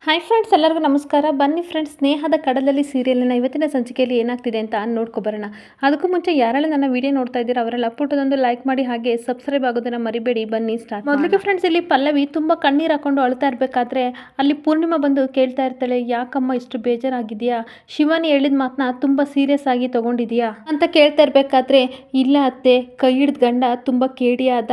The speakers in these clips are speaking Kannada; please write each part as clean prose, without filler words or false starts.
ಹಾಯ್ ಫ್ರೆಂಡ್ಸ್, ಎಲ್ಲರಿಗೂ ನಮಸ್ಕಾರ. ಬನ್ನಿ ಫ್ರೆಂಡ್ಸ್, ಸ್ನೇಹದ ಕಡಲಲ್ಲಿ ಸೀರಿಯಲ್ನ ಇವತ್ತಿನ ಸಂಚಿಕೆಯಲ್ಲಿ ಏನಾಗ್ತಿದೆ ಅಂತ ನೋಡ್ಕೊಬರೋಣ. ಅದಕ್ಕೂ ಮುಂಚೆ ಯಾರೆಲ್ಲ ನನ್ನ ವಿಡಿಯೋ ನೋಡ್ತಾ ಇದ್ದೀರಾ ಅವರೆಲ್ಲ ಪುಟ್ಟದೊಂದು ಲೈಕ್ ಮಾಡಿ, ಹಾಗೆ ಸಬ್ಸ್ಕ್ರೈಬ್ ಆಗೋದನ್ನ ಮರಿಬೇಡಿ. ಬನ್ನಿ ಸ್ಟಾರ್ಟ್. ಮೊದಲಿಗೆ ಫ್ರೆಂಡ್ಸ್, ಇಲ್ಲಿ ಪಲ್ಲವಿ ತುಂಬ ಕಣ್ಣೀರು ಹಾಕೊಂಡು ಅಳ್ತಾ ಇರಬೇಕಾದ್ರೆ ಅಲ್ಲಿ ಪೂರ್ಣಿಮಾ ಬಂದು ಕೇಳ್ತಾ ಇರ್ತಾಳೆ, ಯಾಕಮ್ಮ ಇಷ್ಟು ಬೇಜಾರಾಗಿದೆಯಾ, ಶಿವಾನಿ ಹೇಳಿದ ಮಾತನ್ನ ತುಂಬ ಸೀರಿಯಸ್ ಆಗಿ ತಗೊಂಡಿದ್ಯಾ ಅಂತ ಕೇಳ್ತಾ ಇರಬೇಕಾದ್ರೆ, ಇಲ್ಲ ಅತ್ತೆ, ಕೈ ಹಿಡ್ದ ಗಂಡ ತುಂಬ ಕೇಡಿಯಾದ,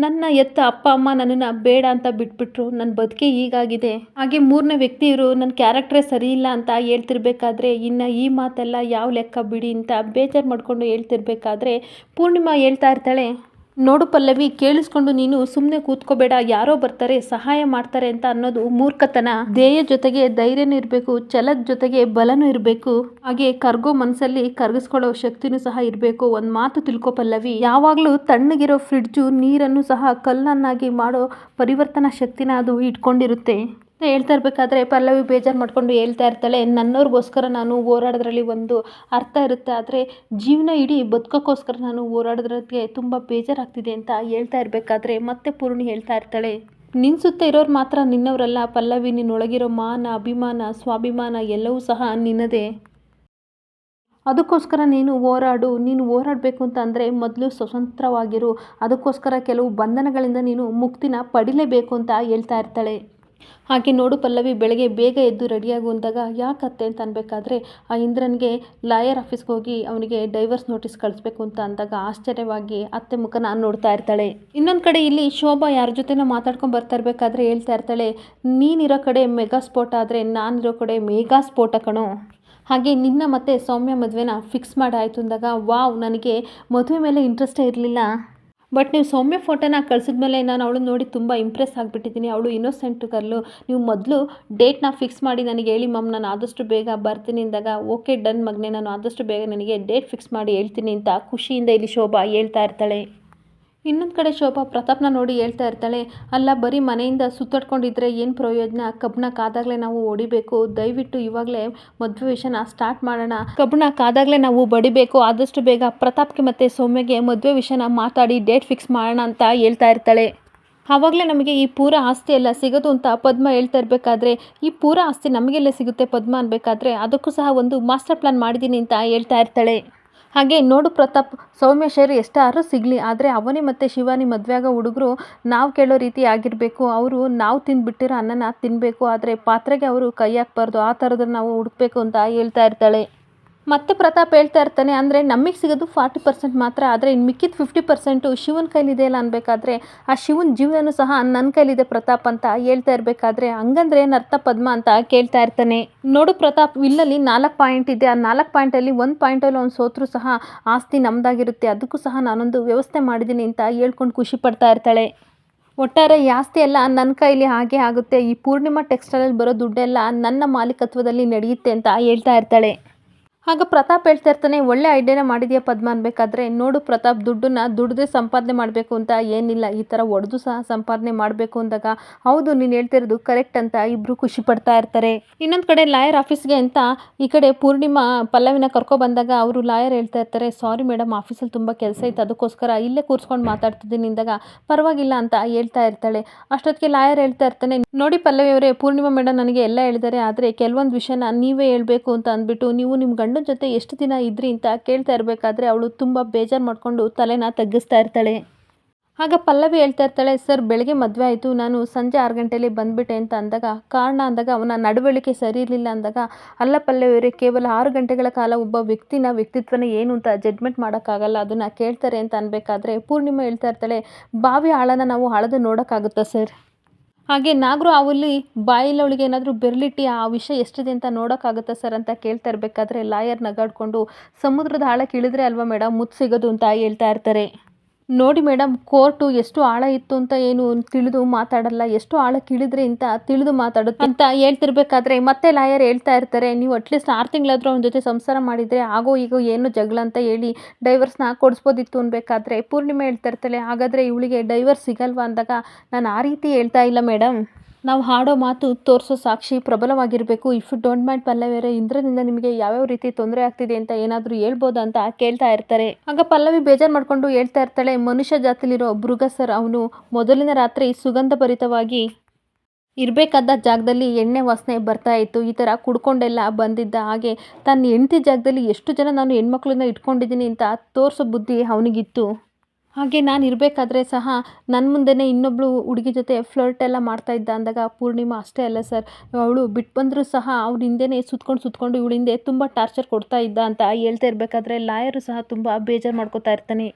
ನನ್ನ ಎತ್ತ ಅಪ್ಪ ಅಮ್ಮ ನನ್ನನ್ನು ಬೇಡ ಅಂತ ಬಿಟ್ಬಿಟ್ರು, ನನ್ನ ಬದುಕೆ ಹೀಗಾಗಿದೆ, ಹಾಗೆ ಮೂರನೇ ವ್ಯಕ್ತಿ ಇವರು ನನ್ನ ಕ್ಯಾರೆಕ್ಟ್ರೇ ಸರಿ ಇಲ್ಲ ಅಂತ ಹೇಳ್ತಿರ್ಬೇಕಾದ್ರೆ, ಇನ್ನು ಈ ಮಾತೆಲ್ಲ ಯಾವ ಲೆಕ್ಕ ಬಿಡಿ ಅಂತ ಬೇಜಾರು ಮಾಡ್ಕೊಂಡು ಹೇಳ್ತಿರ್ಬೇಕಾದ್ರೆ ಪೂರ್ಣಿಮಾ ಹೇಳ್ತಾ ಇರ್ತಾಳೆ, ನೋಡು ಪಲ್ಲವಿ, ಕೇಳಿಸ್ಕೊಂಡು ನೀನು ಸುಮ್ಮನೆ ಕೂತ್ಕೋಬೇಡ, ಯಾರೋ ಬರ್ತಾರೆ ಸಹಾಯ ಮಾಡ್ತಾರೆ ಅಂತ ಅನ್ನೋದು ಮೂರ್ಖತನ. ಧ್ಯೇಯ ಜೊತೆಗೆ ಧೈರ್ಯನೂ ಇರಬೇಕು, ಛಲದ ಜೊತೆಗೆ ಬಲನೂ ಇರಬೇಕು, ಹಾಗೆ ಕರ್ಗೋ ಮನಸ್ಸಲ್ಲಿ ಕರಗಿಸ್ಕೊಳ್ಳೋ ಶಕ್ತಿನೂ ಸಹ ಇರಬೇಕು. ಒಂದು ಮಾತು ತಿಳ್ಕೊ ಪಲ್ಲವಿ, ಯಾವಾಗಲೂ ತಣ್ಣಗಿರೋ ಫ್ರಿಡ್ಜು ನೀರನ್ನು ಸಹ ಕಲ್ಲನ್ನಾಗಿ ಮಾಡೋ ಪರಿವರ್ತನಾ ಶಕ್ತಿನ ಅದು ಇಟ್ಕೊಂಡಿರುತ್ತೆ ಹೇಳ್ತಾ ಇರಬೇಕಾದ್ರೆ ಪಲ್ಲವಿ ಬೇಜಾರು ಮಾಡ್ಕೊಂಡು ಹೇಳ್ತಾ ಇರ್ತಾಳೆ, ನನ್ನವ್ರಿಗೋಸ್ಕರ ನಾನು ಹೋರಾಡೋದ್ರಲ್ಲಿ ಒಂದು ಅರ್ಥ ಇರುತ್ತೆ, ಆದರೆ ಜೀವನ ಇಡೀ ಬದುಕೋಕ್ಕೋಸ್ಕರ ನಾನು ಹೋರಾಡೋದ್ರಿಗೆ ತುಂಬ ಬೇಜಾರಾಗ್ತಿದೆ ಅಂತ ಹೇಳ್ತಾ ಇರಬೇಕಾದ್ರೆ ಮತ್ತೆ ಪೂರ್ಣಿ ಹೇಳ್ತಾ ಇರ್ತಾಳೆ, ನಿನ್ನ ಸುತ್ತ ಇರೋರು ಮಾತ್ರ ನಿನ್ನವರಲ್ಲ ಪಲ್ಲವಿ, ನಿನ್ನೊಳಗಿರೋ ಮಾನ, ಅಭಿಮಾನ, ಸ್ವಾಭಿಮಾನ ಎಲ್ಲವೂ ಸಹ ನಿನ್ನದೇ. ಅದಕ್ಕೋಸ್ಕರ ನೀನು ಹೋರಾಡು. ನೀನು ಹೋರಾಡಬೇಕು ಅಂತ ಅಂದರೆ ಮೊದಲು ಸ್ವತಂತ್ರವಾಗಿರು, ಅದಕ್ಕೋಸ್ಕರ ಕೆಲವು ಬಂಧನಗಳಿಂದ ನೀನು ಮುಕ್ತಿನ ಪಡಿಲೇಬೇಕು ಅಂತ ಹೇಳ್ತಾ ಇರ್ತಾಳೆ. ಹಾಗೆ ನೋಡು ಪಲ್ಲವಿ, ಬೆಳಗ್ಗೆ ಬೇಗ ಎದ್ದು ರೆಡಿಯಾಗು ಅಂದಾಗ, ಯಾಕತ್ತೆ ಅಂತ ಅನ್ಬೇಕಾದ್ರೆ, ಆ ಇಂದ್ರನಿಗೆ ಲಾಯರ್ ಆಫೀಸ್ಗೆ ಹೋಗಿ ಅವನಿಗೆ ಡೈವರ್ಸ್ ನೋಟಿಸ್ ಕಳಿಸ್ಬೇಕು ಅಂತ ಅಂದಾಗ ಆಶ್ಚರ್ಯವಾಗಿ ಅತ್ತೆ ಮುಖನ ನೋಡ್ತಾ ಇರ್ತಾಳೆ. ಇನ್ನೊಂದು ಕಡೆ ಇಲ್ಲಿ ಶೋಭಾ ಯಾರ ಜೊತೆನೋ ಮಾತಾಡ್ಕೊಂಡು ಬರ್ತಾ ಇರಬೇಕಾದ್ರೆ ಹೇಳ್ತಾ ಇರ್ತಾಳೆ, ನೀನಿರೋ ಕಡೆ ಮೆಗಾ ಸ್ಫೋಟ ಆದರೆ ನಾನಿರೋ ಕಡೆ ಮೇಘಾ ಸ್ಫೋಟ ಕಣೋ, ಹಾಗೆ ನಿನ್ನ ಮತ್ತೆ ಸೌಮ್ಯ ಮದುವೆನ ಫಿಕ್ಸ್ ಮಾಡಾಯಿತು ಅಂದಾಗ, ವಾವ್, ನನಗೆ ಮದುವೆ ಮೇಲೆ ಇಂಟ್ರೆಸ್ಟೇ ಇರಲಿಲ್ಲ, ಬಟ್ ನೀವು ಸೌಮ್ಯ ಫೋಟೋನ ಕಳಿಸಿದ್ಮೇಲೆ ನಾನು ಅವಳು ನೋಡಿ ತುಂಬ ಇಂಪ್ರೆಸ್ ಆಗಿಬಿಟ್ಟಿದ್ದೀನಿ, ಅವಳು ಇನ್ನೋಸೆಂಟ್ ಗರ್ಲು, ನೀವು ಮೊದಲು ಡೇಟ್ನ ಫಿಕ್ಸ್ ಮಾಡಿ ನನಗೆ ಹೇಳಿ ಮಮ್, ನಾನು ಆದಷ್ಟು ಬೇಗ ಬರ್ತೀನಿ ಅಂದಾಗ, ಓಕೆ ಡನ್ ಮಗನೇ, ನಾನು ಆದಷ್ಟು ಬೇಗ ನನಗೆ ಡೇಟ್ ಫಿಕ್ಸ್ ಮಾಡಿ ಹೇಳ್ತೀನಿ ಅಂತ ಖುಷಿಯಿಂದ ಇಲ್ಲಿ ಶೋಭಾ ಹೇಳ್ತಾ ಇರ್ತಾಳೆ. ಇನ್ನೊಂದು ಕಡೆ ಶೋಭಾ ಪ್ರತಾಪ್ನ ನೋಡಿ ಹೇಳ್ತಾ ಇರ್ತಾಳೆ, ಅಲ್ಲ, ಬರೀ ಮನೆಯಿಂದ ಸುತ್ತಾಡ್ಕೊಂಡಿದ್ರೆ ಏನು ಪ್ರಯೋಜನ, ಕಬ್ಬನ ಕಾದಾಗಲೇ ನಾವು ಹೊಡಿಬೇಕು, ದಯವಿಟ್ಟು ಇವಾಗಲೇ ಮದುವೆ ವಿಷಯನ ಸ್ಟಾರ್ಟ್ ಮಾಡೋಣ, ಕಬ್ಬನ ಕಾದಾಗಲೇ ನಾವು ಬಡಿಬೇಕು, ಆದಷ್ಟು ಬೇಗ ಪ್ರತಾಪ್ಗೆ ಮತ್ತು ಸೌಮ್ಯಗೆ ಮದುವೆ ವಿಷಯನ ಮಾತಾಡಿ ಡೇಟ್ ಫಿಕ್ಸ್ ಮಾಡೋಣ ಅಂತ ಹೇಳ್ತಾ ಇರ್ತಾಳೆ. ಆವಾಗಲೇ ನಮಗೆ ಈ ಪೂರ ಆಸ್ತಿ ಎಲ್ಲ ಸಿಗೋದು ಅಂತ ಪದ್ಮ ಹೇಳ್ತಾ ಇರಬೇಕಾದ್ರೆ, ಈ ಪೂರ ಆಸ್ತಿ ನಮಗೆಲ್ಲ ಸಿಗುತ್ತೆ ಪದ್ಮ ಅನ್ಬೇಕಾದ್ರೆ, ಅದಕ್ಕೂ ಸಹ ಒಂದು ಮಾಸ್ಟರ್ ಪ್ಲಾನ್ ಮಾಡಿದ್ದೀನಿ ಅಂತ ಹೇಳ್ತಾ ಇರ್ತಾಳೆ. ಹಾಗೆ ನೋಡು ಪ್ರತಾಪ್, ಸೌಮ್ಯ ಶೇರು ಎಷ್ಟಾದ್ರೂ ಸಿಗಲಿ, ಆದರೆ ಅವನೇ ಮತ್ತು ಶಿವಾನಿ ಮದುವೆ ಆಗೋ ಹುಡುಗರು ನಾವು ಕೇಳೋ ರೀತಿ ಆಗಿರಬೇಕು, ಅವರು ನಾವು ತಿಂದುಬಿಟ್ಟಿರೋ ಅನ್ನನ ತಿನ್ನಬೇಕು, ಆದರೆ ಪಾತ್ರೆಗೆ ಅವರು ಕೈ ಹಾಕ್ಬಾರ್ದು, ಆ ಥರದನ್ನು ನಾವು ಹುಡುಕಬೇಕು ಅಂತ ಹೇಳ್ತಾ ಇರ್ತಾಳೆ. ಮತ್ತೆ ಪ್ರತಾಪ್ ಹೇಳ್ತಾ ಇರ್ತಾನೆ, ಅಂದರೆ ನಮಗೆ ಸಿಗೋದು 40% ಮಾತ್ರ, ಆದರೆ ಇನ್ನು ಮಿಕ್ಕಿದ 50% ಶಿವನ ಕೈಲಿದೆ ಅಲ್ಲ ಅನ್ಬೇಕಾದ್ರೆ, ಆ ಶಿವನ ಜೀವನೂ ಸಹ ನನ್ನ ಕೈಲಿದೆ ಪ್ರತಾಪ್ ಅಂತ ಹೇಳ್ತಾ ಇರಬೇಕಾದ್ರೆ, ಹಂಗಂದ್ರೆ ಏನು ಅರ್ಥ ಪದ್ಮ ಅಂತ ಕೇಳ್ತಾ ಇರ್ತಾನೆ. ನೋಡು ಪ್ರತಾಪ್, ಇಲ್ಲಲ್ಲಿ 4 ಪಾಯಿಂಟ್ ಇದೆ, ಆ 4 ಪಾಯಿಂಟಲ್ಲಿ 1 ಪಾಯಿಂಟಲ್ಲಿ ಅವ್ನು ಸೋತ್ರೂ ಸಹ ಆಸ್ತಿ ನಮ್ಮದಾಗಿರುತ್ತೆ, ಅದಕ್ಕೂ ಸಹ ನಾನೊಂದು ವ್ಯವಸ್ಥೆ ಮಾಡಿದ್ದೀನಿ ಅಂತ ಹೇಳ್ಕೊಂಡು ಖುಷಿ ಪಡ್ತಾ ಇರ್ತಾಳೆ. ಒಟ್ಟಾರೆ ಈ ಆಸ್ತಿ ಎಲ್ಲ ನನ್ನ ಕೈಲಿ ಹಾಗೆ ಆಗುತ್ತೆ, ಈ ಪೂರ್ಣಿಮಾ ಟೆಕ್ಸ್ಟೈಲಲ್ಲಿ ಬರೋ ದುಡ್ಡೆಲ್ಲ ನನ್ನ ಮಾಲೀಕತ್ವದಲ್ಲಿ ನಡೆಯುತ್ತೆ ಅಂತ ಹೇಳ್ತಾ ಇರ್ತಾಳೆ. ಆಗ ಪ್ರತಾಪ್ ಹೇಳ್ತಾ ಇರ್ತಾನೆ, ಒಳ್ಳೆ ಐಡಿಯಾನ ಮಾಡಿದ್ಯಾ ಪದ್ಮ ಅನ್ಬೇಕಾದ್ರೆ, ನೋಡು ಪ್ರತಾಪ್, ದುಡ್ಡನ್ನ ದುಡ್ದೇ ಸಂಪಾದನೆ ಮಾಡಬೇಕು ಅಂತ ಏನಿಲ್ಲ, ಈ ಥರ ಒಡೆದು ಸಹ ಸಂಪಾದನೆ ಮಾಡಬೇಕು ಅಂದಾಗ, ಹೌದು ನೀನು ಹೇಳ್ತಿರೋದು ಕರೆಕ್ಟ್ ಅಂತ ಇಬ್ಬರು ಖುಷಿ ಪಡ್ತಾ ಇರ್ತಾರೆ. ಇನ್ನೊಂದು ಕಡೆ ಲಾಯರ್ ಆಫೀಸ್ಗೆ ಅಂತ ಈ ಕಡೆ ಪೂರ್ಣಿಮಾ ಪಲ್ಲವಿನ ಕರ್ಕೊಬಂದಾಗ ಅವರು ಲಾಯರ್ ಹೇಳ್ತಾ ಇರ್ತಾರೆ, ಸಾರಿ ಮೇಡಮ್, ಆಫೀಸಲ್ಲಿ ತುಂಬ ಕೆಲಸ ಇತ್ತು, ಅದಕ್ಕೋಸ್ಕರ ಇಲ್ಲೇ ಕೂರಿಸ್ಕೊಂಡು ಮಾತಾಡ್ತಿದ್ದೀನಿ ಅಂದಾಗ, ಪರವಾಗಿಲ್ಲ ಅಂತ ಹೇಳ್ತಾ ಇರ್ತಾಳೆ. ಅಷ್ಟೊತ್ತಿಗೆ ಲಾಯರ್ ಹೇಳ್ತಾ ಇರ್ತಾನೆ, ನೋಡಿ ಪಲ್ಲವಿ ಅವರೇ, ಪೂರ್ಣಿಮಾ ಮೇಡಮ್ ನನಗೆ ಎಲ್ಲ ಹೇಳಿದ್ದಾರೆ, ಆದರೆ ಕೆಲವೊಂದು ವಿಷಯನ ನೀವೇ ಹೇಳಬೇಕು ಅಂತ ಅಂದ್ಬಿಟ್ಟು, ನೀವು ನಿಮ್ಮ ಗಂಡನ ಜೊತೆ ಎಷ್ಟು ದಿನ ಇದ್ರಿ ಅಂತ ಕೇಳ್ತಾ ಇರಬೇಕಾದ್ರೆ ಅವಳು ತುಂಬ ಬೇಜಾರು ಮಾಡಿಕೊಂಡು ತಲೆನ ತಗ್ಗಿಸ್ತಾ ಇರ್ತಾಳೆ. ಆಗ ಪಲ್ಲವಿ ಹೇಳ್ತಾ ಇರ್ತಾಳೆ, ಸರ್ ಬೆಳಗ್ಗೆ ಮದುವೆ ಆಯಿತು, ನಾನು ಸಂಜೆ 6 ಗಂಟೆಯಲ್ಲಿ ಬಂದುಬಿಟ್ಟೆ ಅಂತ ಅಂದಾಗ, ಕಾರಣ ಅಂದಾಗ ಅವನ ನಡವಳಿಕೆ ಸರಿ ಇರಲಿಲ್ಲ ಅಂದಾಗ, ಅಲ್ಲ ಪಲ್ಲವಿಯವರೇ, ಕೇವಲ 6 ಗಂಟೆಗಳ ಕಾಲ ಒಬ್ಬ ವ್ಯಕ್ತಿತ್ವನ ಏನು ಅಂತ ಜಡ್ಜ್ಮೆಂಟ್ ಮಾಡೋಕ್ಕಾಗಲ್ಲ, ಅದನ್ನು ಕೇಳ್ತಾರೆ ಅಂತ ಅನ್ಬೇಕಾದ್ರೆ ಪೂರ್ಣಿಮಾ ಹೇಳ್ತಾ ಇರ್ತಾಳೆ, ಬಾವಿ ಆಳನ ನಾವು ಅಳೆದು ನೋಡೋಕ್ಕಾಗುತ್ತಾ ಸರ್, ಹಾಗೆ ನಾಗರು ಅವಲ್ಲಿ ಬಾಯಿಲೊಳಗೆ ಏನಾದರೂ ಬೆರಳಿಟ್ಟು ಆ ವಿಷಯ ಎಷ್ಟಿದೆ ಅಂತ ನೋಡೋಕ್ಕಾಗುತ್ತಾ ಸರ್ ಅಂತ ಕೇಳ್ತಾ ಇರಬೇಕಾದ್ರೆ ಲಾಯರ್ ನಗಾಡ್ಕೊಂಡು, ಸಮುದ್ರದ ಆಳಕ್ಕೆ ಇಳಿದ್ರೆ ಅಲ್ವಾ ಮೇಡಮ್ ಮುತ್ತು ಸಿಗೋದು ಅಂತ ಹೇಳ್ತಾ ಇರ್ತಾರೆ. ನೋಡಿ ಮೇಡಮ್, ಕೋರ್ಟು ಎಷ್ಟು ಆಳ ಇತ್ತು ಅಂತ ಏನು ತಿಳಿದು ಮಾತಾಡಲ್ಲ, ಎಷ್ಟು ಆಳಕ್ಕೆ ಇಳಿದ್ರೆ ಅಂತ ತಿಳಿದು ಮಾತಾಡುತ್ತೆ ಅಂತ ಹೇಳ್ತಿರ್ಬೇಕಾದ್ರೆ ಮತ್ತೆ ಲಾಯರ್ ಹೇಳ್ತಾ ಇರ್ತಾರೆ, ನೀವು ಅಟ್ಲೀಸ್ಟ್ 6 ತಿಂಗಳಾದರೂ ಅವನ ಜೊತೆ ಸಂಸಾರ ಮಾಡಿದರೆ ಆಗೋ ಈಗೋ ಏನು ಜಗಳ ಅಂತ ಹೇಳಿ ಡೈವರ್ಸ್ನ ಕೊಡಿಸ್ಬೋದಿತ್ತು ಅನ್ಬೇಕಾದ್ರೆ ಪೂರ್ಣಿಮೆ ಹೇಳ್ತಾ ಇರ್ತಾಳೆ, ಹಾಗಾದರೆ ಇವಳಿಗೆ ಡೈವರ್ಸ್ ಸಿಗಲ್ವಾ ಅಂದಾಗ, ನಾನು ಆ ರೀತಿ ಹೇಳ್ತಾ ಇಲ್ಲ ಮೇಡಮ್, ನಾವು ಹಾಡೋ ಮಾತು ತೋರಿಸೋ ಸಾಕ್ಷಿ ಪ್ರಬಲವಾಗಿರಬೇಕು, ಇಫ್ ಯು ಡೋಂಟ್ ಮೈಂಡ್ ಪಲ್ಲವಿಯವರೇ, ಇಂದ್ರನಿಂದ ನಿಮಗೆ ಯಾವ್ಯಾವ ರೀತಿ ತೊಂದರೆ ಆಗ್ತಿದೆ ಅಂತ ಏನಾದರೂ ಹೇಳ್ಬೋದಾ ಅಂತ ಕೇಳ್ತಾ ಇರ್ತಾರೆ. ಆಗ ಪಲ್ಲವಿ ಬೇಜಾರು ಮಾಡ್ಕೊಂಡು ಹೇಳ್ತಾ ಇರ್ತಾಳೆ, ಮನುಷ್ಯ ಜಾತಿಲಿರೋ ಮೃಗ ಸರ್, ಅವನು ಮೊದಲಿನ ರಾತ್ರಿ ಸುಗಂಧ ಭರಿತವಾಗಿ ಇರಬೇಕಾದ ಜಾಗದಲ್ಲಿ ಎಣ್ಣೆ ವಾಸನೆ ಬರ್ತಾ ಇತ್ತು. ಈ ಥರ ಕುಡ್ಕೊಂಡೆಲ್ಲ ಬಂದಿದ್ದ. ಹಾಗೆ ತನ್ನ ಹೆಂಡತಿ ಜಾಗದಲ್ಲಿ ಎಷ್ಟು ಜನ ನಾನು ಹೆಣ್ಮಕ್ಳನ್ನ ಇಟ್ಕೊಂಡಿದ್ದೀನಿ ಅಂತ ತೋರಿಸೋ ಬುದ್ಧಿ ಅವನಿಗಿತ್ತು. ಹಾಗೆ ನಾನು ಇರಬೇಕಾದ್ರೆ ಸಹ ನನ್ನ ಮುಂದೆನೇ ಇನ್ನೊಬ್ಳು ಹುಡುಗಿ ಜೊತೆ ಫ್ಲರ್ಟ್ ಎಲ್ಲ ಮಾಡ್ತಾ ಇದ್ದ ಅಂದಾಗ ಪೂರ್ಣಿಮಾ ಅಷ್ಟೇ ಅಲ್ಲ ಸರ್, ಅವಳು ಬಿಟ್ಟು ಬಂದರೂ ಸಹ ಅವ್ರ ಹಿಂದೆನೇ ಸುತ್ಕೊಂಡು ಇವಳ ಹಿಂದೆ ತುಂಬ ಟಾರ್ಚರ್ ಕೊಡ್ತಾ ಇದ್ದ ಅಂತ ಹೇಳ್ತಾ ಇರಬೇಕಾದ್ರೆ ಲಾಯರು ಸಹ ತುಂಬ ಬೇಜಾರು ಮಾಡ್ಕೋತಾ ಇರ್ತಾನೆ.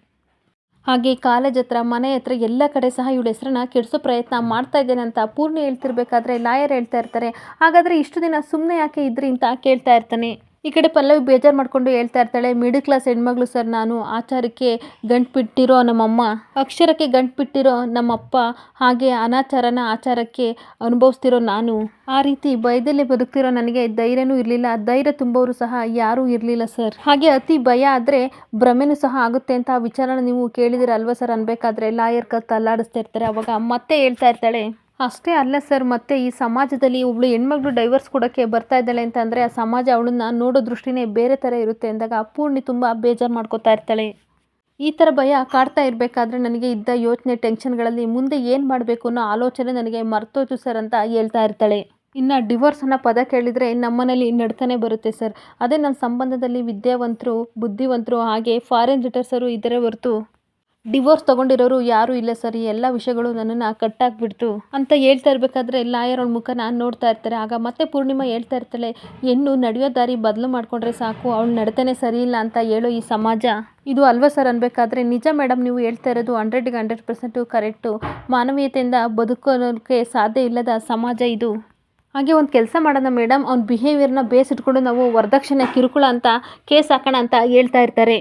ಹಾಗೆ ಕಾಲೇಜ್ ಹತ್ರ, ಮನೆ ಹತ್ರ ಎಲ್ಲ ಕಡೆ ಸಹ ಇವಳ ಹೆಸರನ್ನ ಕೆಡಿಸೋ ಪ್ರಯತ್ನ ಮಾಡ್ತಾ ಇದ್ದೇನೆ ಅಂತ ಪೂರ್ಣಿ ಹೇಳ್ತಿರ್ಬೇಕಾದ್ರೆ ಲಾಯರ್ ಹೇಳ್ತಾ ಇರ್ತಾರೆ, ಹಾಗಾದರೆ ಇಷ್ಟು ದಿನ ಸುಮ್ಮನೆ ಯಾಕೆ ಇದ್ರಿ ಅಂತ ಕೇಳ್ತಾ ಇರ್ತಾನೆ. ಈ ಕಡೆ ಪಲ್ಲವಿ ಬೇಜಾರು ಮಾಡ್ಕೊಂಡು ಹೇಳ್ತಾ ಇರ್ತಾಳೆ, ಮಿಡಲ್ ಕ್ಲಾಸ್ ಹೆಣ್ಮಗಳು ಸರ್ ನಾನು, ಆಚಾರಕ್ಕೆ ಗಂಟು ಬಿಟ್ಟಿರೋ ನಮ್ಮಮ್ಮ, ಅಕ್ಷರಕ್ಕೆ ಗಂಟು ಬಿಟ್ಟಿರೋ ನಮ್ಮಪ್ಪ, ಹಾಗೆ ಅನಾಚಾರನ ಆಚಾರಕ್ಕೆ ಅನುಭವಿಸ್ತಿರೋ ನಾನು, ಆ ರೀತಿ ಭಯದಲ್ಲಿ ಬದುಕ್ತಿರೋ ನನಗೆ ಧೈರ್ಯನೂ ಇರಲಿಲ್ಲ, ಧೈರ್ಯ ತುಂಬೋರು ಸಹ ಯಾರೂ ಇರಲಿಲ್ಲ ಸರ್. ಹಾಗೆ ಅತಿ ಭಯ ಆದರೆ ಭ್ರಮೆನೂ ಸಹ ಆಗುತ್ತೆ ಅಂತ ವಿಚಾರನ ನೀವು ಕೇಳಿದಿರ ಅಲ್ವಾ ಸರ್ ಅನ್ಬೇಕಾದ್ರೆ ಲಾಯರ್ ತಲ್ಲಾಡಿಸ್ತಾ ಇರ್ತಾರೆ. ಅವಾಗ ಮತ್ತೆ ಹೇಳ್ತಾ ಇರ್ತಾಳೆ, ಅಷ್ಟೇ ಅಲ್ಲ ಸರ್, ಮತ್ತೆ ಈ ಸಮಾಜದಲ್ಲಿ ಒಬ್ಳು ಹೆಣ್ಮಗಳು ಡೈವರ್ಸ್ ಕೊಡೋಕ್ಕೆ ಬರ್ತಾ ಇದ್ದಾಳೆ ಅಂತ ಅಂದರೆ ಆ ಸಮಾಜ ಅವಳನ್ನ ನೋಡೋ ದೃಷ್ಟಿನೇ ಬೇರೆ ಥರ ಇರುತ್ತೆ ಅಂದಾಗ ಪೂರ್ಣಿ ತುಂಬ ಬೇಜಾರು ಮಾಡ್ಕೋತಾ ಇರ್ತಾಳೆ. ಈ ಥರ ಭಯ ಕಾಡ್ತಾ ಇರಬೇಕಾದ್ರೆ ನನಗೆ ಇದ್ದ ಯೋಚನೆ ಟೆನ್ಷನ್ಗಳಲ್ಲಿ ಮುಂದೆ ಏನು ಮಾಡಬೇಕು ಅನ್ನೋ ಆಲೋಚನೆ ನನಗೆ ಮರ್ತೋಯ್ತು ಸರ್ ಅಂತ ಹೇಳ್ತಾ ಇರ್ತಾಳೆ. ಇನ್ನು ಡಿವೋರ್ಸ್ ಅನ್ನೋ ಪದ ಕೇಳಿದರೆ ನಮ್ಮನೇಲಿ ನಡ್ಕನೇ ಬರುತ್ತೆ ಸರ್. ಅದೇ ನನ್ನ ಸಂಬಂಧದಲ್ಲಿ ವಿದ್ಯಾವಂತರು, ಬುದ್ಧಿವಂತರು, ಹಾಗೆ ಫಾರಿನ್ ರಿಟರ್ಸರು ಇದ್ದರೆ ಹೊರತು ಡಿವೋರ್ಸ್ ತೊಗೊಂಡಿರೋರು ಯಾರೂ ಇಲ್ಲ ಸರ್. ಈ ಎಲ್ಲ ವಿಷಯಗಳು ನನ್ನನ್ನು ಕಟ್ಟಾಕ್ಬಿಡ್ತು ಅಂತ ಹೇಳ್ತಾ ಇರಬೇಕಾದ್ರೆ ಲಾಯರ್ ಅವಳ ಮುಖನ ನೋಡ್ತಾ ಇರ್ತಾರೆ. ಆಗ ಮತ್ತೆ ಪೂರ್ಣಿಮಾ ಹೇಳ್ತಾ ಇರ್ತಾಳೆ, ಹೆಣ್ಣು ನಡೆಯೋ ದಾರಿ ಬದಲು ಮಾಡಿಕೊಂಡ್ರೆ ಸಾಕು, ಅವಳು ನಡತೆನೇ ಸರಿ ಇಲ್ಲ ಅಂತ ಹೇಳೋ ಈ ಸಮಾಜ ಇದು ಅಲ್ವಾ ಸರ್ ಅನ್ಬೇಕಾದ್ರೆ, ನಿಜ ಮೇಡಮ್ ನೀವು ಹೇಳ್ತಾ ಇರೋದು 100ಗೆ 100% ಕರೆಕ್ಟು. ಮಾನವೀಯತೆಯಿಂದ ಬದುಕೋಕ್ಕೆ ಸಾಧ್ಯ ಇಲ್ಲದ ಸಮಾಜ ಇದು. ಹಾಗೆ ಒಂದು ಕೆಲಸ ಮಾಡೋಣ ಮೇಡಮ್, ಅವ್ನ ಬಿಹೇವಿಯರ್ನ ಬೇಸಿಟ್ಕೊಂಡು ನಾವು ವರದಕ್ಷಿಣೆ ಕಿರುಕುಳ ಅಂತ ಕೇಸ್ ಹಾಕೋಣ ಅಂತ ಹೇಳ್ತಾ ಇರ್ತಾರೆ.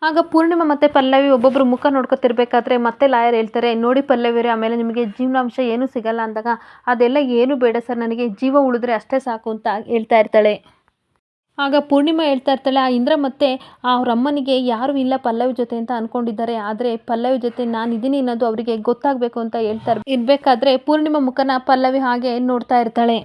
ಆಗ ಪೂರ್ಣಿಮಾ ಮತ್ತು ಪಲ್ಲವಿ ಒಬ್ಬೊಬ್ಬರು ಮುಖ ನೋಡ್ಕೊತಿರ್ಬೇಕಾದ್ರೆ ಮತ್ತೆ ಲಾಯರ್ ಹೇಳ್ತಾರೆ, ನೋಡಿ ಪಲ್ಲವಿಯರೇ, ಆಮೇಲೆ ನಿಮಗೆ ಜೀವನಾಂಶ ಏನೂ ಸಿಗಲ್ಲ ಅಂದಾಗ ಅದೆಲ್ಲ ಏನೂ ಬೇಡ ಸರ್, ನನಗೆ ಜೀವ ಉಳಿದ್ರೆ ಅಷ್ಟೇ ಸಾಕು ಅಂತ ಹೇಳ್ತಾ ಇರ್ತಾಳೆ. ಆಗ ಪೂರ್ಣಿಮಾ ಹೇಳ್ತಾ ಇರ್ತಾಳೆ, ಆ ಇಂದ್ರ ಮತ್ತೆ ಅವ್ರ ಅಮ್ಮನಿಗೆ ಯಾರೂ ಇಲ್ಲ ಪಲ್ಲವಿ ಜೊತೆ ಅಂತ ಅಂದ್ಕೊಂಡಿದ್ದಾರೆ, ಆದರೆ ಪಲ್ಲವಿ ಜೊತೆ ನಾನು ಇದ್ದೀನಿ ಅನ್ನೋದು ಅವರಿಗೆ ಗೊತ್ತಾಗಬೇಕು ಅಂತ ಹೇಳ್ತಾ ಇರಬೇಕಾದ್ರೆ ಪೂರ್ಣಿಮಾ ಮುಖನ ಪಲ್ಲವಿ ಹಾಗೆ ನೋಡ್ತಾ ಇರ್ತಾಳೆ.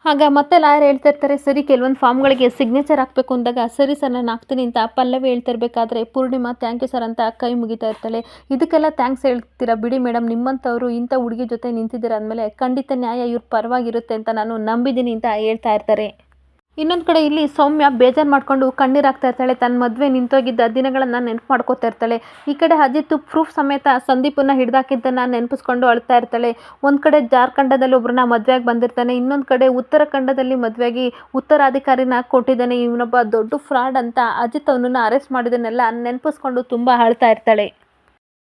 ಆಗ ಮತ್ತೆ ಲಾಯರ್ ಹೇಳ್ತಾ ಇರ್ತಾರೆ, ಸರಿ ಕೆಲವೊಂದು ಫಾರ್ಮ್ಗಳಿಗೆ ಸಿಗ್ನೇಚರ್ ಹಾಕಬೇಕು ಅಂದಾಗ ಸರಿ ಸರ್ ನಾನು ಹಾಕ್ತೀನಿ ಅಂತ ಪಲ್ಲವಿ ಹೇಳ್ತಾ ಇರಬೇಕಾದ್ರೆ ಪೂರ್ಣಿಮಾ ಥ್ಯಾಂಕ್ ಯು ಸರ್ ಅಂತ ಕೈ ಮುಗಿತಾ ಇರ್ತಾಳೆ. ಇದಕ್ಕೆಲ್ಲ ಥ್ಯಾಂಕ್ಸ್ ಹೇಳ್ತೀರಾ ಬಿಡಿ ಮೇಡಮ್, ನಿಮ್ಮಂಥವ್ರು ಇಂಥ ಹುಡುಗಿ ಜೊತೆ ನಿಂತಿದ್ದೀರ ಅಂದಮೇಲೆ ಖಂಡಿತ ನ್ಯಾಯ ಇವ್ರ ಪರವಾಗಿರುತ್ತೆ ಅಂತ ನಾನು ನಂಬಿದ್ದೀನಿ ಅಂತ ಹೇಳ್ತಾ ಇರ್ತಾರೆ. ಇನ್ನೊಂದು ಕಡೆ ಇಲ್ಲಿ ಸೌಮ್ಯ ಬೇಜಾರು ಮಾಡ್ಕೊಂಡು ಕಣ್ಣೀರಾಗ್ತಾ ಇರ್ತಾಳೆ. ತನ್ನ ಮದುವೆ ನಿಂತೋಗಿದ್ದ ದಿನಗಳನ್ನು ನೆನಪು ಮಾಡ್ಕೋತಾ ಇರ್ತಾಳೆ. ಈ ಕಡೆ ಅಜಿತ್ ಪ್ರೂಫ್ ಸಮೇತ ಸಂದೀಪನ್ನ ಹಿಡ್ದಾಕಿದ್ದನ್ನು ನೆನಪಿಸ್ಕೊಂಡು ಅಳ್ತಾ ಇರ್ತಾಳೆ. ಒಂದು ಕಡೆ ಜಾರ್ಖಂಡದಲ್ಲಿ ಒಬ್ಬರನ್ನ ಮದುವೆಯಾಗಿ ಬಂದಿರ್ತಾನೆ, ಇನ್ನೊಂದು ಕಡೆ ಉತ್ತರಾಖಂಡದಲ್ಲಿ ಮದುವೆಯಾಗಿ ಉತ್ತರಾಧಿಕಾರಿನ ಕೊಟ್ಟಿದ್ದಾನೆ, ಇವನೊಬ್ಬ ದೊಡ್ಡ ಫ್ರಾಡ್ ಅಂತ ಅಜಿತ್ ಅವನನ್ನು ಅರೆಸ್ಟ್ ಮಾಡಿದ್ದನ್ನೆಲ್ಲ ನೆನಪಿಸ್ಕೊಂಡು ತುಂಬ ಅಳ್ತಾ ಇರ್ತಾಳೆ.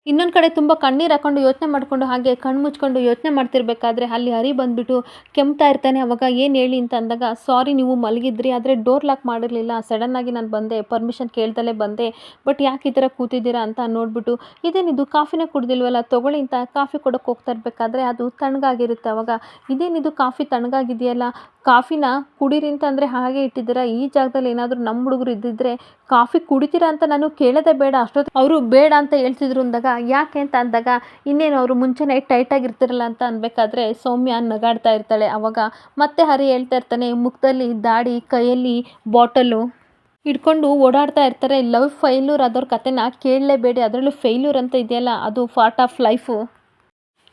ಇನ್ನೊಂದು ಕಡೆ ತುಂಬ ಕಣ್ಣೀರು ಹಾಕ್ಕೊಂಡು ಯೋಚನೆ ಮಾಡಿಕೊಂಡು ಹಾಗೆ ಕಣ್ಣು ಮುಚ್ಕೊಂಡು ಯೋಚನೆ ಮಾಡ್ತಿರ್ಬೇಕಾದ್ರೆ ಅಲ್ಲಿ ಹರಿ ಬಂದುಬಿಟ್ಟು ಕೆಮ್ತಾ ಇರ್ತಾನೆ. ಅವಾಗ ಏನು ಹೇಳಿ ಅಂತ ಅಂದಾಗ, ಸಾರಿ ನೀವು ಮಲಗಿದ್ರಿ, ಆದರೆ ಡೋರ್ ಲಾಕ್ ಮಾಡಿರಲಿಲ್ಲ, ಸಡನ್ನಾಗಿ ನಾನು ಬಂದೆ, ಪರ್ಮಿಷನ್ ಕೇಳ್ದಲೇ ಬಂದೆ, ಬಟ್ ಯಾಕೆ ಈ ಥರ ಕೂತಿದ್ದೀರಾ ಅಂತ ನೋಡಿಬಿಟ್ಟು, ಇದೇನಿದು ಕಾಫಿನೇ ಕುಡ್ದಿಲ್ವಲ್ಲ ತೊಗೊಳ್ಳಿ ಅಂತ ಕಾಫಿ ಕೊಡೋಕ್ಕೆ ಹೋಗ್ತಾ ಇರಬೇಕಾದ್ರೆ ಅದು ತಣ್ಣಗಾಗಿರುತ್ತೆ. ಅವಾಗ ಇದೇನಿದು ಕಾಫಿ ತಣ್ಣಗಾಗಿದೆಯಲ್ಲ, ಕಾಫಿನ ಕುಡೀರಿ ಅಂತ ಅಂದರೆ ಹಾಗೆ ಇಟ್ಟಿದ್ದೀರಾ, ಈ ಜಾಗದಲ್ಲಿ ಏನಾದರೂ ನಮ್ಮ ಹುಡುಗರು ಇದ್ದಿದ್ದರೆ ಕಾಫಿ ಕುಡಿತೀರಾ ಅಂತ ನಾನು ಕೇಳೋದೇ ಬೇಡ, ಅಷ್ಟೊತ್ತು ಅವರು ಬೇಡ ಅಂತ ಹೇಳ್ತಿದ್ರು ಅಂದಾಗ ಯಾಕೆ ಅಂತ ಅಂದಾಗ, ಇನ್ನೇನು ಅವರು ಮುಂಚೆನೇ ಟೈಟಾಗಿರ್ತಿರಲ್ಲ ಅಂತ ಅನ್ಬೇಕಾದ್ರೆ ಸೌಮ್ಯ ನಗಾಡ್ತಾ ಇರ್ತಾಳೆ. ಅವಾಗ ಮತ್ತೆ ಹರಿ ಹೇಳ್ತಾ ಇರ್ತಾನೆ, ಮುಖದಲ್ಲಿ ದಾಡಿ, ಕೈಯಲ್ಲಿ ಬಾಟಲು ಹಿಡ್ಕೊಂಡು ಓಡಾಡ್ತಾ ಇರ್ತಾರೆ. ಲವ್ ಫೈಲ್ಯೂರ್ ಆದವ್ರ ಕಥೆನ ಕೇಳಲೇಬೇಡಿ, ಅದರಲ್ಲೂ ಫೇಲ್ಯೂರ್ ಅಂತ ಇದೆಯಲ್ಲ ಅದು ಪಾರ್ಟ್ ಆಫ್ ಲೈಫು.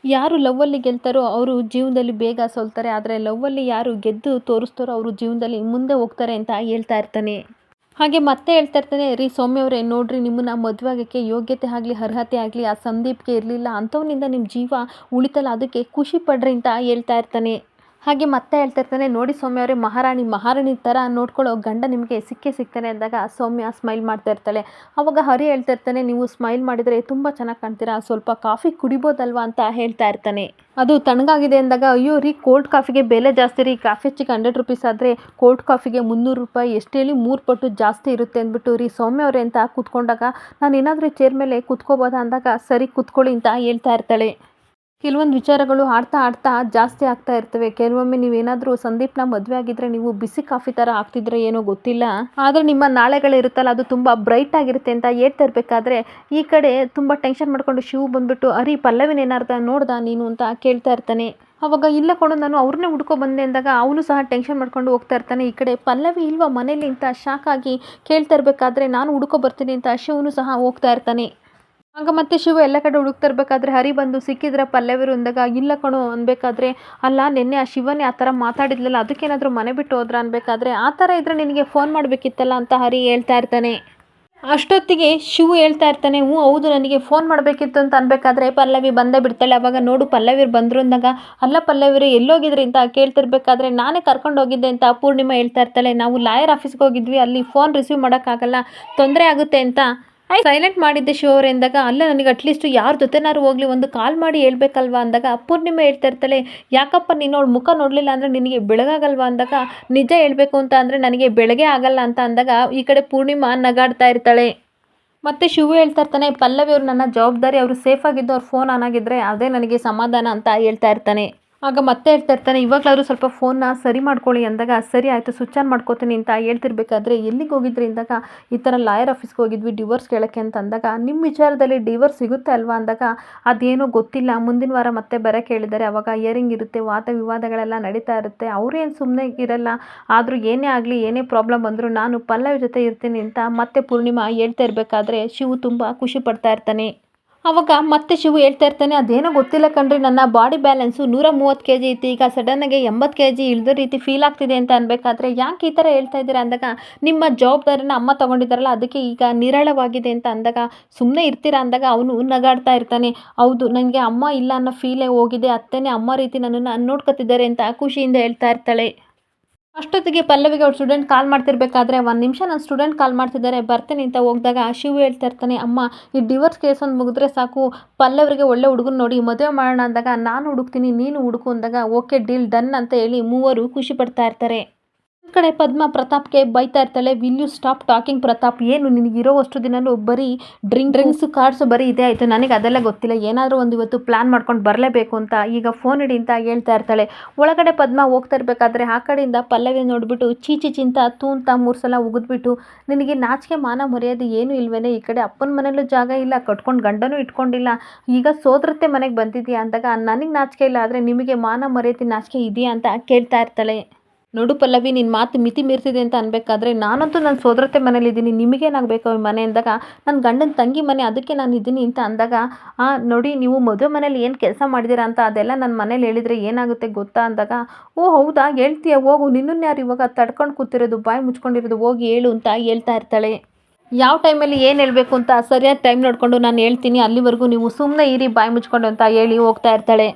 ಯಾರು ಲವ್ವಲ್ಲಿ ಗೆಲ್ತಾರೋ ಅವರು ಜೀವನದಲ್ಲಿ ಬೇಗ ಸೋಲ್ತಾರೆ, ಆದರೆ ಲವ್ವಲ್ಲಿ ಯಾರು ಗೆದ್ದು ತೋರಿಸ್ತಾರೋ ಅವರು ಜೀವನದಲ್ಲಿ ಮುಂದೆ ಹೋಗ್ತಾರೆ ಅಂತ ಹೇಳ್ತಾ ಇರ್ತಾನೆ. ಹಾಗೆ ಮತ್ತೆ ಹೇಳ್ತಾ ಇರ್ತಾನೆ, ರೀ ಸೌಮ್ಯ ಅವರೇ ನೋಡ್ರಿ, ನಿಮ್ಮನ್ನ ಮದುವೆ ಆಗೋಕ್ಕೆ ಯೋಗ್ಯತೆ ಆಗಲಿ ಅರ್ಹತೆ ಆಗಲಿ ಆ ಸಂದೀಪ್ಗೆ ಇರಲಿಲ್ಲ, ಅಂಥವನಿಂದ ನಿಮ್ಮ ಜೀವ ಉಳಿತಲ್ಲ, ಅದಕ್ಕೆ ಖುಷಿ ಪಡ್ರಿ ಅಂತ ಹೇಳ್ತಾ ಇರ್ತಾನೆ. ಹಾಗೆ ಮತ್ತೆ ಹೇಳ್ತಾ ಇರ್ತಾನೆ, ನೋಡಿ ಸೌಮ್ಯ ಅವರೇ, ಮಹಾರಾಣಿ ಥರ ನೋಡ್ಕೊಳ್ಳೋ ಗಂಡ ನಿಮಗೆ ಸಿಕ್ಕೇ ಸಿಗ್ತಾನೆ ಅಂದಾಗ ಸೌಮ್ಯ ಸ್ಮೈಲ್ ಮಾಡ್ತಾ ಇರ್ತಾಳೆ. ಅವಾಗ ಹರಿ ಹೇಳ್ತಾ ಇರ್ತಾನೆ, ನೀವು ಸ್ಮೈಲ್ ಮಾಡಿದರೆ ತುಂಬ ಚೆನ್ನಾಗಿ ಕಾಣ್ತೀರಾ, ಸ್ವಲ್ಪ ಕಾಫಿ ಕುಡಿಬೋದಲ್ವಾ ಅಂತ ಹೇಳ್ತಾ ಇರ್ತಾನೆ. ಅದು ತಣ್ಣಗಾಗಿದೆ ಅಂದಾಗ, ಅಯ್ಯೋ ರೀ ಕೋಲ್ಡ್ ಕಾಫಿಗೆ ಬೆಲೆ ಜಾಸ್ತಿ ರೀ, ಕಾಫಿ ಹೆಚ್ಚಿಗೆ 100 ರೂಪೀಸ್ ಆದರೆ ಕೋಲ್ಡ್ ಕಾಫಿಗೆ 300 ರೂಪಾಯಿ, ಎಷ್ಟು ಹೇಳಿ 3 ಪಟ್ಟು ಜಾಸ್ತಿ ಇರುತ್ತೆ ಅಂದ್ಬಿಟ್ಟು ರೀ ಸೌಮ್ಯ ಅವರೇ ಅಂತ ಕೂತ್ಕೊಂಡಾಗ, ನಾನು ಏನಾದರೂ ಚೇರ್ ಮೇಲೆ ಕೂತ್ಕೋಬೋದಾ ಅಂದಾಗ ಸರಿ ಕೂತ್ಕೊಳ್ಳಿ ಅಂತ ಹೇಳ್ತಾ ಇರ್ತಾಳೆ. ಕೆಲವೊಂದು ವಿಚಾರಗಳು ಆಡ್ತಾ ಜಾಸ್ತಿ ಆಗ್ತಾ ಇರ್ತವೆ. ಕೆಲವೊಮ್ಮೆ ನೀವೇನಾದರೂ ಸಂದೀಪ್ನ ಮದುವೆ ಆಗಿದ್ರೆ ನೀವು ಬಿಸಿ ಕಾಫಿ ಥರ ಆಗ್ತಿದ್ರೆ ಏನೋ ಗೊತ್ತಿಲ್ಲ, ಆದರೆ ನಿಮ್ಮ ನಾಳೆಗಳಿರುತ್ತಲ್ಲ ಅದು ತುಂಬ ಬ್ರೈಟ್ ಆಗಿರುತ್ತೆ ಅಂತ ಹೇಳ್ತಾ ಇರಬೇಕಾದ್ರೆ ಈ ಕಡೆ ತುಂಬ ಟೆನ್ಷನ್ ಮಾಡ್ಕೊಂಡು ಶಿವು ಬಂದುಬಿಟ್ಟು, ಅರಿ ಪಲ್ಲವಿನ ಏನಾರ್ದ ನೋಡ್ದ ನೀನು ಅಂತ ಕೇಳ್ತಾ ಇರ್ತಾನೆ. ಅವಾಗ ಇಲ್ಲ ಕೊಡು, ನಾನು ಅವ್ರನ್ನೇ ಹುಡ್ಕೊ ಬಂದೆ ಅಂದಾಗ ಅವನು ಸಹ ಟೆನ್ಷನ್ ಮಾಡ್ಕೊಂಡು ಹೋಗ್ತಾ ಇರ್ತಾನೆ. ಈ ಕಡೆ ಪಲ್ಲವಿ ಇಲ್ವಾ ಮನೇಲಿ ಅಂತ ಶಾಕ್ ಆಗಿ ಕೇಳ್ತಾ ಇರಬೇಕಾದ್ರೆ ನಾನು ಹುಡ್ಕೊ ಬರ್ತೀನಿ ಅಂತ ಶಿವನು ಸಹ ಹೋಗ್ತಾ ಇರ್ತಾನೆ. ಆಗ ಮತ್ತೆ ಶಿವ ಎಲ್ಲ ಕಡೆ ಹುಡುಕ್ತಿರ್ಬೇಕಾದ್ರೆ ಹರಿ ಬಂದು ಸಿಕ್ಕಿದ್ರೆ ಪಲ್ಲವಿರು ಅಂದಾಗ ಇಲ್ಲ ಕಣೋ ಅನ್ಬೇಕಾದ್ರೆ, ಅಲ್ಲ ನಿನ್ನೆ ಆ ಶಿವನೇ ಆ ಥರ ಮಾತಾಡಿದ್ಲಲ್ಲ ಅದಕ್ಕೇನಾದರೂ ಮನೆ ಬಿಟ್ಟು ಹೋದ್ರ ಅನ್ಬೇಕಾದ್ರೆ, ಆ ಥರ ಇದ್ರೆ ನಿನಗೆ ಫೋನ್ ಮಾಡಬೇಕಿತ್ತಲ್ಲ ಅಂತ ಹರಿ ಹೇಳ್ತಾ ಇರ್ತಾನೆ. ಅಷ್ಟೊತ್ತಿಗೆ ಶಿವು ಹೇಳ್ತಾ ಇರ್ತಾನೆ, ಹ್ಞೂ ಹೌದು ನನಗೆ ಫೋನ್ ಮಾಡಬೇಕಿತ್ತು ಅಂತ ಅನ್ಬೇಕಾದ್ರೆ ಪಲ್ಲವಿ ಬಂದೇ ಬಿಡ್ತಾಳೆ. ಅವಾಗ ನೋಡು ಪಲ್ಲವಿರು ಬಂದರು ಅಂದಾಗ, ಅಲ್ಲ ಪಲ್ಲವಿರು ಎಲ್ಲೋಗಿದ್ರಿ ಅಂತ ಕೇಳ್ತಿರ್ಬೇಕಾದ್ರೆ, ನಾನೇ ಕರ್ಕೊಂಡು ಹೋಗಿದ್ದೆ ಅಂತ ಪೂರ್ಣಿಮಾ ಹೇಳ್ತಾ ಇರ್ತಾಳೆ. ನಾವು ಲಾಯರ್ ಆಫೀಸ್ಗೆ ಹೋಗಿದ್ವಿ, ಅಲ್ಲಿ ಫೋನ್ ರಿಸೀವ್ ಮಾಡೋಕ್ಕಾಗಲ್ಲ, ತೊಂದರೆ ಆಗುತ್ತೆ ಅಂತ ಸೈಲೆಂಟ್ ಮಾಡಿದ್ದೆ ಶಿವ ಅವ್ರೆ ಅಂದಾಗ, ಅಲ್ಲ ನನಗೆ ಅಟ್ಲೀಸ್ಟ್ ಯಾರ ಜೊತೆನಾರು ಹೋಗ್ಲಿ ಒಂದು ಕಾಲ್ ಮಾಡಿ ಹೇಳ್ಬೇಕಲ್ವಾ ಅಂದಾಗ ಪೂರ್ಣಿಮಾ ಹೇಳ್ತಾ ಇರ್ತಾಳೆ, ಯಾಕಪ್ಪ ನೀನು ಅವಳ ಮುಖ ನೋಡಲಿಲ್ಲ ಅಂದರೆ ನಿನಗೆ ಬೆಳಗಾಗಲ್ವಾ ಅಂದಾಗ, ನಿಜ ಹೇಳಬೇಕು ಅಂತ ಅಂದರೆ ನನಗೆ ಬೆಳಗ್ಗೆ ಆಗಲ್ಲ ಅಂತ ಅಂದಾಗ ಈ ಕಡೆ ಪೂರ್ಣಿಮಾ ನಗಾಡ್ತಾ ಇರ್ತಾಳೆ. ಮತ್ತು ಶಿವು ಹೇಳ್ತಾ ಇರ್ತಾನೆ, ಪಲ್ಲವಿ ಅವರು ನನ್ನ ಜವಾಬ್ದಾರಿ, ಅವರು ಸೇಫಾಗಿದ್ದು ಅವ್ರ ಫೋನ್ ಆನ್ ಆಗಿದ್ದರೆ ಅದೇ ನನಗೆ ಸಮಾಧಾನ ಅಂತ ಹೇಳ್ತಾ ಇರ್ತಾನೆ. ಆಗ ಮತ್ತೆ ಹೇಳ್ತಾ ಇರ್ತಾನೆ, ಇವಾಗಲಾದರೂ ಸ್ವಲ್ಪ ಫೋನ್ನ ಸರಿ ಮಾಡ್ಕೊಳ್ಳಿ ಅಂದಾಗ, ಸರಿ ಆಯಿತು ಸ್ವಿಚ್ ಆನ್ ಮಾಡ್ಕೋತೀನಿ ಅಂತ ಹೇಳ್ತಿರ್ಬೇಕಾದ್ರೆ, ಎಲ್ಲಿಗೆ ಹೋಗಿದ್ರಿ ಅಂದಾಗ, ಈ ಥರ ಲಾಯರ್ ಆಫೀಸ್ಗೆ ಹೋಗಿದ್ವಿ ಡಿವೋರ್ಸ್ ಕೇಳೋಕ್ಕೆ ಅಂತ ಅಂದಾಗ, ನಿಮ್ಮ ವಿಚಾರದಲ್ಲಿ ಡಿವೋರ್ಸ್ ಸಿಗುತ್ತೆ ಅಲ್ವಾ ಅಂದಾಗ, ಅದೇನೋ ಗೊತ್ತಿಲ್ಲ ಮುಂದಿನ ವಾರ ಮತ್ತೆ ಬರೋಕ್ಕೆ ಹೇಳಿದ್ದಾರೆ, ಅವಾಗ ಹಿಯರಿಂಗ್ ಇರುತ್ತೆ, ವಾದ ವಿವಾದಗಳೆಲ್ಲ ನಡೀತಾ ಇರುತ್ತೆ, ಅವರೇನು ಸುಮ್ಮನೆ ಇರಲ್ಲ, ಆದರೂ ಏನೇ ಆಗಲಿ ಏನೇ ಪ್ರಾಬ್ಲಮ್ ಬಂದರೂ ನಾನು ಪಲ್ಲವಿ ಜೊತೆ ಇರ್ತೀನಿ ಅಂತ ಮತ್ತೆ ಪೂರ್ಣಿಮಾ ಹೇಳ್ತಾ ಇರಬೇಕಾದ್ರೆ ಶಿವು ತುಂಬ ಖುಷಿ ಪಡ್ತಾ ಇರ್ತಾನೆ. ಅವಾಗ ಮತ್ತೆ ಶಿವು ಹೇಳ್ತಾ ಇರ್ತಾನೆ, ಅದೇನೋ ಗೊತ್ತಿಲ್ಲ ಕಣ್ರಿ, ನನ್ನ ಬಾಡಿ ಬ್ಯಾಲೆನ್ಸು 130 kg ಇತ್ತು, ಈಗ ಸಡನ್ನಾಗಿ 80 kg ಇಳಿದ ರೀತಿ ಫೀಲ್ ಆಗ್ತಿದೆ ಅಂತ ಅನ್ಬೇಕಾದ್ರೆ, ಯಾಕೆ ಈ ಥರ ಹೇಳ್ತಾ ಇದ್ದೀರಾ ಅಂದಾಗ, ನಿಮ್ಮ ಜವಾಬ್ದಾರಿನ ಅಮ್ಮ ತೊಗೊಂಡಿದ್ದಾರಲ್ಲ ಅದಕ್ಕೆ ಈಗ ನಿರಾಳವಾಗಿದೆ ಅಂತ ಅಂದಾಗ, ಸುಮ್ಮನೆ ಇರ್ತೀರಾ ಅಂದಾಗ ಅವನು ನಗಾಡ್ತಾ ಇರ್ತಾನೆ. ಹೌದು ನನಗೆ ಅಮ್ಮ ಇಲ್ಲ ಅನ್ನೋ ಫೀಲೇ ಹೋಗಿದೆ, ಅತ್ತೆನೇ ಅಮ್ಮ ರೀತಿ ನನ್ನನ್ನು ನೋಡ್ಕೊತಿದ್ದಾರೆ ಅಂತ ಖುಷಿಯಿಂದ ಹೇಳ್ತಾ ಇರ್ತಾಳೆ. ಅಷ್ಟೊತ್ತಿಗೆ ಪಲ್ಲವಿಗೆ ಅವ್ರ ಸ್ಟೂಡೆಂಟ್ ಕಾಲ್ ಮಾಡ್ತಿರ್ಬೇಕಾದ್ರೆ, ಒಂದು ನಿಮಿಷ ನನ್ನ ಸ್ಟೂಡೆಂಟ್ ಕಾಲ್ ಮಾಡ್ತಿದ್ದಾರೆ ಬರ್ತೀನಿ ಅಂತ ಹೋಗಿದಾಗ ಶಿವು ಹೇಳ್ತಾ ಇರ್ತಾನೆ, ಅಮ್ಮ ಈ ಡಿವೋರ್ಸ್ ಕೇಸ್ ಒಂದು ಮುಗಿದ್ರೆ ಸಾಕು, ಪಲ್ಲವಿಗೆ ಒಳ್ಳೆ ಹುಡುಗನ ನೋಡಿ ಮದುವೆ ಮಾಡೋಣ ಅಂದಾಗ, ನಾನು ಹುಡುಕ್ತೀನಿ ನೀನು ಹುಡುಕು ಅಂದಾಗ, ಓಕೆ ಡೀಲ್ ಡನ್ ಅಂತ ಹೇಳಿ ಮೂವರು ಖುಷಿ ಪಡ್ತಾ ಇರ್ತಾರೆ. ಈ ಕಡೆ ಪದ್ಮ ಪ್ರತಾಪ್ಗೆ ಬೈತಾ ಇರ್ತಾಳೆ, will you stop talking Pratap, ಏನು ನಿನಗಿರೋವಷ್ಟು ದಿನವೂ ಬರೀ ಡ್ರಿಂಕ್ಸು ಕಾರ್ಡ್ಸು ಬರೀ ಇದೇ ಆಯಿತು, ನನಗೆ ಅದೆಲ್ಲ ಗೊತ್ತಿಲ್ಲ, ಏನಾದರೂ ಒಂದು ಇವತ್ತು ಪ್ಲ್ಯಾನ್ ಮಾಡ್ಕೊಂಡು ಬರಲೇಬೇಕು ಅಂತ ಈಗ ಫೋನ್ ಇಡಿ ಅಂತ ಹೇಳ್ತಾ ಇರ್ತಾಳೆ. ಒಳಗಡೆ ಪದ್ಮ ಹೋಗ್ತಾ ಇರಬೇಕಾದ್ರೆ ಆ ಕಡೆಯಿಂದ ಪಲ್ಲವಿ ನೋಡಿಬಿಟ್ಟು ಚೀಚಿ ಚಿಂತ ತೂ ಅಂತ 3 ಸಲ ಉಗಿದ್ಬಿಟ್ಟು, ನಿನಗೆ ನಾಚಿಕೆ ಮಾನ ಮರ್ಯಾದೆ ಏನೂ ಇಲ್ವೇನೆ, ಈ ಕಡೆ ಅಪ್ಪನ ಮನೇಲೂ ಜಾಗ ಇಲ್ಲ, ಕಟ್ಕೊಂಡು ಗಂಡನೂ ಇಟ್ಕೊಂಡಿಲ್ಲ, ಈಗ ಸೋದರತ್ತೆ ಮನೆಗೆ ಬಂದಿದೆಯಾ ಅಂದಾಗ, ನನಗೆ ನಾಚಿಕೆ ಇಲ್ಲ ಆದರೆ ನಿಮಗೆ ಮಾನ ಮರ್ಯಾದೆ ನಾಚಿಕೆ ಇದೆಯಾ ಅಂತ ಕೇಳ್ತಾ ಇರ್ತಾಳೆ. ನೋಡು ಪಲ್ಲವಿ ನಿನ್ನ ಮಾತು ಮಿತಿ ಮೀರ್ತಿದೆ ಅಂತ ಅನ್ಬೇಕಾದ್ರೆ, ನಾನಂತೂ ನನ್ನ ಸೋದರತ್ತೆ ಮನೇಲಿದ್ದೀನಿ, ನಿಮಗೇನಾಗಬೇಕು ಈ ಮನೆ ಅಂದಾಗ, ನನ್ನ ಗಂಡನ ತಂಗಿ ಮನೆ ಅದಕ್ಕೆ ನಾನು ಇದ್ದೀನಿ ಅಂತ ಅಂದಾಗ, ನೋಡಿ ನೀವು ಮದುವೆ ಮನೇಲಿ ಏನು ಕೆಲಸ ಮಾಡಿದ್ದೀರಾ ಅಂತ ಅದೆಲ್ಲ ನನ್ನ ಮನೇಲಿ ಹೇಳಿದರೆ ಏನಾಗುತ್ತೆ ಗೊತ್ತಾ ಅಂದಾಗ, ಓ ಹೌದಾ ಹೇಳ್ತೀಯ ಹೋಗು, ನಿನ್ನನ್ನು ಯಾರು ಇವಾಗ ತಡ್ಕೊಂಡು ಕೂತಿರೋದು, ಬಾಯಿ ಮುಚ್ಕೊಂಡಿರೋದು, ಹೋಗಿ ಹೇಳು ಅಂತ ಹೇಳ್ತಾ ಇರ್ತಾಳೆ. ಯಾವ ಟೈಮಲ್ಲಿ ಏನು ಹೇಳಬೇಕು ಅಂತ ಸರಿಯಾದ ಟೈಮ್ ನೋಡಿಕೊಂಡು ನಾನು ಹೇಳ್ತೀನಿ, ಅಲ್ಲಿವರೆಗೂ ನೀವು ಸುಮ್ಮನೆ ಇರಿ ಬಾಯಿ ಮುಚ್ಕೊಂಡು ಅಂತ ಹೇಳಿ ಹೋಗ್ತಾ ಇರ್ತಾಳೆ.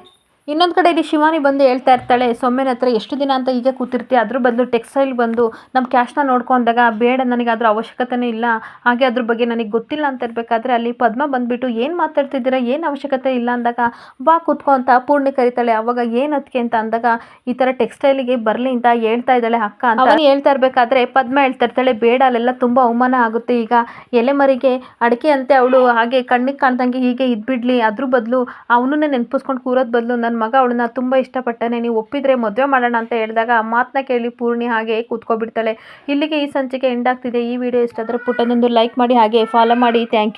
ಇನ್ನೊಂದು ಕಡೆ ಇಲ್ಲಿ ಶಿವಾನಿ ಬಂದು ಹೇಳ್ತಾ ಇರ್ತಾಳೆ, ಸೊಮ್ಮೆನ ಹತ್ರ ಎಷ್ಟು ದಿನ ಅಂತ ಹೀಗೆ ಕೂತಿರ್ತೀಯ, ಅದ್ರ ಬದಲು ಟೆಕ್ಸ್ಟೈಲ್ ಬಂದು ನಮ್ಮ ಕ್ಯಾಶ್ನ ನೋಡ್ಕೊಂಡಾಗ, ಬೇಡ ನನಗೆ ಅದ್ರ ಅವಶ್ಯಕತೆನೇ ಇಲ್ಲ, ಹಾಗೆ ಅದ್ರ ಬಗ್ಗೆ ನನಗೆ ಗೊತ್ತಿಲ್ಲ ಅಂತ ಇರಬೇಕಾದ್ರೆ ಅಲ್ಲಿ ಪದ್ಮ ಬಂದುಬಿಟ್ಟು ಏನು ಮಾತಾಡ್ತಿದ್ದೀರಾ, ಏನು ಅವಶ್ಯಕತೆ ಇಲ್ಲ ಅಂದಾಗ, ಬಾ ಕೂತ್ಕೊ ಅಂತ ಪೂರ್ಣಿ ಕರಿತಾಳೆ. ಅವಾಗ ಏನು ಅದಕ್ಕೆ ಅಂತ ಅಂದಾಗ, ಈ ಥರ ಟೆಕ್ಸ್ಟೈಲಿಗೆ ಬರಲಿ ಅಂತ ಹೇಳ್ತಾ ಇದ್ದಾಳೆ ಅಕ್ಕ ಅಂತ ಅವನು ಹೇಳ್ತಾ ಇರಬೇಕಾದ್ರೆ ಪದ್ಮ ಹೇಳ್ತಾ ಇರ್ತಾಳೆ, ಬೇಡ ಅಲ್ಲೆಲ್ಲ ತುಂಬ ಅವಮಾನ ಆಗುತ್ತೆ, ಈಗ ಎಲೆಮರಿಗೆ ಅಡಿಕೆ ಅಂತೆ ಅವಳು ಹಾಗೆ ಕಣ್ಣಿಗೆ ಕಾಣ್ದಂಗೆ ಹೀಗೆ ಇದ್ಬಿಡ್ಲಿ, ಅದ್ರ ಬದಲು ಅವನನ್ನೇ ನೆನಪಿಸ್ಕೊಂಡು ಕೂರೋದು ಬದಲು ನನ್ನ ಮಗ ಅವಳನ್ನ ತುಂಬ ಇಷ್ಟಪಟ್ಟಾನೆ, ನೀವು ಒಪ್ಪಿದ್ರೆ ಮದುವೆ ಮಾಡೋಣ ಅಂತ ಹೇಳಿದಾಗ ಮಾತನ್ನ ಕೇಳಿ ಪೂರ್ಣಿ ಹಾಗೆ ಕೂತ್ಕೊಬಿಡ್ತಾಳೆ. ಇಲ್ಲಿಗೆ ಈ ಸಂಚಿಕೆ ಎಂಡ್ ಆಗ್ತಿದೆ. ಈ ವಿಡಿಯೋ ಇಷ್ಟ ಆದರೆ ಪುಟ್ಟದೊಂದು ಲೈಕ್ ಮಾಡಿ ಹಾಗೆ ಫಾಲೋ ಮಾಡಿ. Thank you.